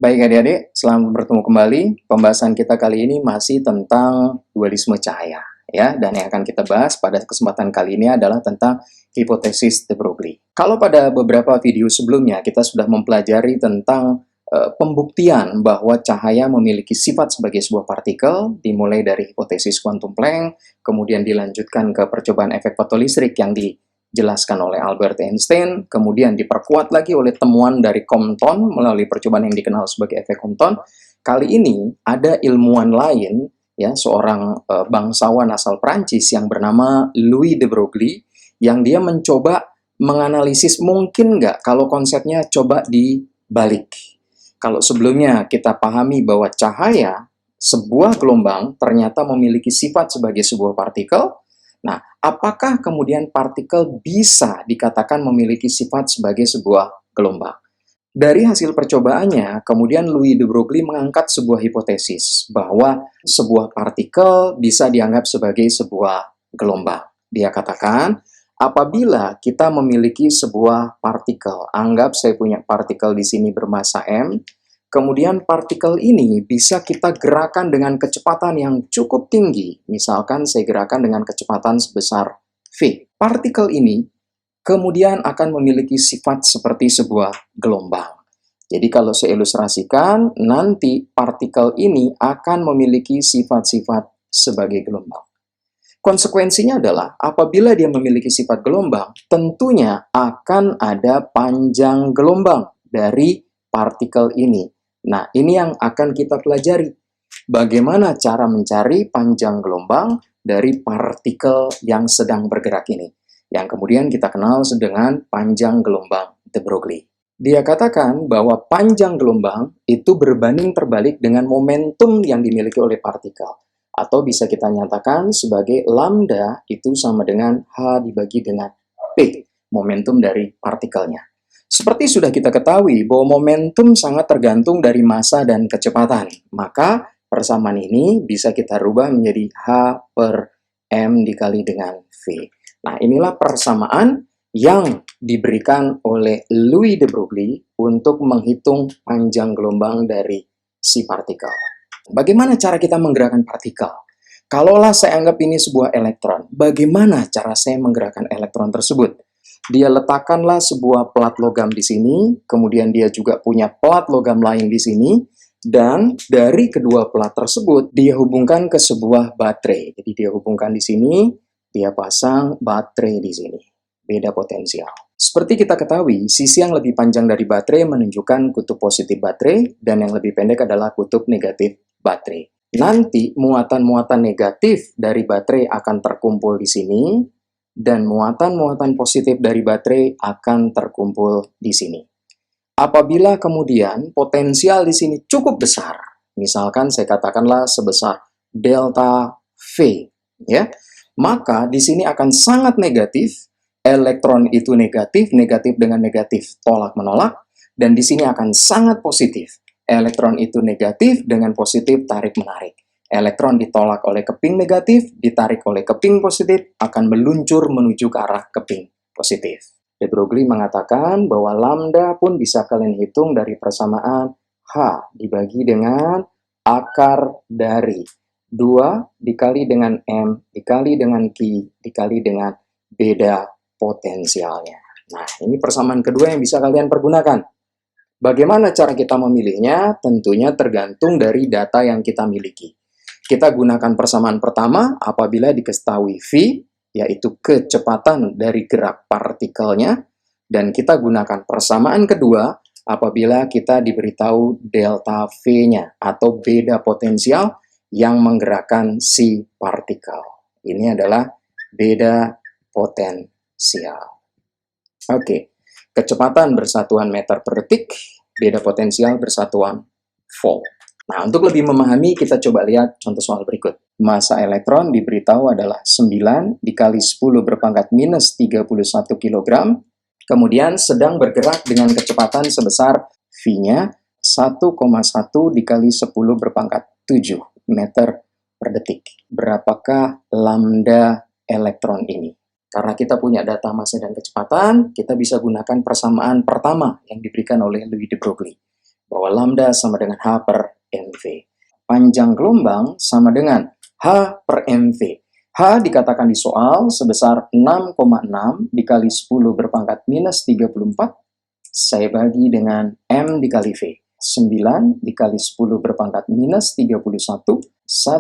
Baik adik-adik, selamat bertemu kembali. Pembahasan kita kali ini masih tentang dualisme cahaya, ya. Dan yang akan kita bahas pada kesempatan kali ini adalah tentang hipotesis de Broglie. Kalau pada beberapa video sebelumnya kita sudah mempelajari tentang pembuktian bahwa cahaya memiliki sifat sebagai sebuah partikel, dimulai dari hipotesis kuantum Planck, kemudian dilanjutkan ke percobaan efek fotolistrik yang dijelaskan oleh Albert Einstein, kemudian diperkuat lagi oleh temuan dari Compton melalui percobaan yang dikenal sebagai efek Compton. Kali ini ada ilmuwan lain, ya, seorang bangsawan asal Prancis yang bernama Louis de Broglie, yang dia mencoba menganalisis mungkin nggak kalau konsepnya coba dibalik. Kalau sebelumnya kita pahami bahwa cahaya, sebuah gelombang, ternyata memiliki sifat sebagai sebuah partikel. Nah, apakah kemudian partikel bisa dikatakan memiliki sifat sebagai sebuah gelombang? Dari hasil percobaannya, kemudian Louis de Broglie mengangkat sebuah hipotesis bahwa sebuah partikel bisa dianggap sebagai sebuah gelombang. Dia katakan, apabila kita memiliki sebuah partikel, anggap saya punya partikel di sini bermassa m, kemudian partikel ini bisa kita gerakan dengan kecepatan yang cukup tinggi. Misalkan saya gerakan dengan kecepatan sebesar v. Partikel ini kemudian akan memiliki sifat seperti sebuah gelombang. Jadi kalau saya ilustrasikan, nanti partikel ini akan memiliki sifat-sifat sebagai gelombang. Konsekuensinya adalah apabila dia memiliki sifat gelombang, tentunya akan ada panjang gelombang dari partikel ini. Nah, ini yang akan kita pelajari. Bagaimana cara mencari panjang gelombang dari partikel yang sedang bergerak ini, yang kemudian kita kenal dengan panjang gelombang de Broglie. Dia katakan bahwa panjang gelombang itu berbanding terbalik dengan momentum yang dimiliki oleh partikel. Atau bisa kita nyatakan sebagai lambda itu sama dengan H dibagi dengan P, momentum dari partikelnya. Seperti sudah kita ketahui bahwa momentum sangat tergantung dari massa dan kecepatan. Maka persamaan ini bisa kita rubah menjadi H per M dikali dengan V. Nah, inilah persamaan yang diberikan oleh Louis de Broglie untuk menghitung panjang gelombang dari si partikel. Bagaimana cara kita menggerakkan partikel? Kalaulah saya anggap ini sebuah elektron, bagaimana cara saya menggerakkan elektron tersebut? Dia letakkanlah sebuah plat logam di sini, kemudian dia juga punya plat logam lain di sini, dan dari kedua plat tersebut dia hubungkan ke sebuah baterai. Jadi dia hubungkan di sini, dia pasang baterai di sini. Beda potensial. Seperti kita ketahui, sisi yang lebih panjang dari baterai menunjukkan kutub positif baterai, dan yang lebih pendek adalah kutub negatif baterai. Nanti muatan-muatan negatif dari baterai akan terkumpul di sini, dan muatan-muatan positif dari baterai akan terkumpul di sini. Apabila kemudian potensial di sini cukup besar, misalkan saya katakanlah sebesar delta V, ya, maka di sini akan sangat negatif. Elektron itu negatif, negatif dengan negatif tolak-menolak, dan di sini akan sangat positif. Elektron itu negatif dengan positif tarik-menarik. Elektron ditolak oleh keping negatif, ditarik oleh keping positif, akan meluncur menuju ke arah keping positif. De Broglie mengatakan bahwa lambda pun bisa kalian hitung dari persamaan H dibagi dengan akar dari 2 dikali dengan M dikali dengan Q dikali dengan beda potensialnya. Nah, ini persamaan kedua yang bisa kalian pergunakan. Bagaimana cara kita memilihnya? Tentunya tergantung dari data yang kita miliki. Kita gunakan persamaan pertama apabila diketahui V, yaitu kecepatan dari gerak partikelnya, dan kita gunakan persamaan kedua apabila kita diberitahu delta V-nya atau beda potensial yang menggerakkan si partikel. Ini adalah beda potensial. Oke, kecepatan bersatuan meter per detik, beda potensial bersatuan volt. Nah, untuk lebih memahami, kita coba lihat contoh soal berikut. Massa elektron diberitahu adalah 9 dikali 10 berpangkat minus 31 kg, kemudian sedang bergerak dengan kecepatan sebesar V-nya 1,1 dikali 10 berpangkat 7 meter per detik. Berapakah lambda elektron ini? Karena kita punya data massa dan kecepatan, kita bisa gunakan persamaan pertama yang diberikan oleh Louis de Broglie. bahwa lambda sama dengan H per MV. Panjang gelombang sama dengan H per MV. H dikatakan di soal sebesar 6,6 dikali 10 berpangkat minus 34. Saya bagi dengan M dikali V. 9 dikali 10 berpangkat minus 31. 1,1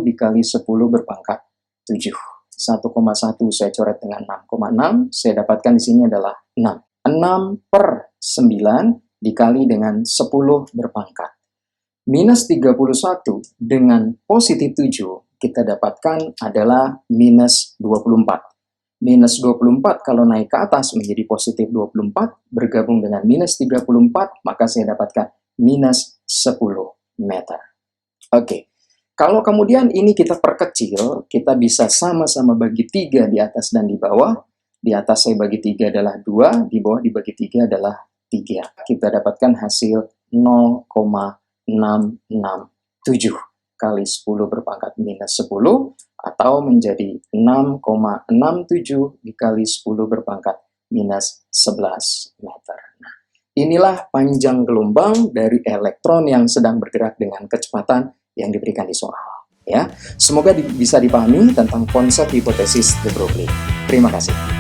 dikali 10 berpangkat 7. 1,1 saya coret dengan 6,6. Saya dapatkan di sini adalah 6. 6 per 9 dikali dengan 10 berpangkat. Minus 31 dengan positif 7 kita dapatkan adalah minus 24. Minus 24 kalau naik ke atas menjadi positif 24, bergabung dengan minus 34, maka saya dapatkan minus 10 meter. Oke, kalau kemudian ini kita perkecil, kita bisa sama-sama bagi 3 di atas dan di bawah. Di atas saya bagi 3 adalah 2, di bawah dibagi 3 adalah 3. Kita dapatkan hasil 0,667 kali 10 berpangkat minus 10, atau menjadi 6,67 dikali 10 berpangkat minus 11 meter. Nah, inilah panjang gelombang dari elektron yang sedang bergerak dengan kecepatan yang diberikan di soal. Ya, semoga bisa dipahami tentang konsep hipotesis de Broglie. Terima kasih.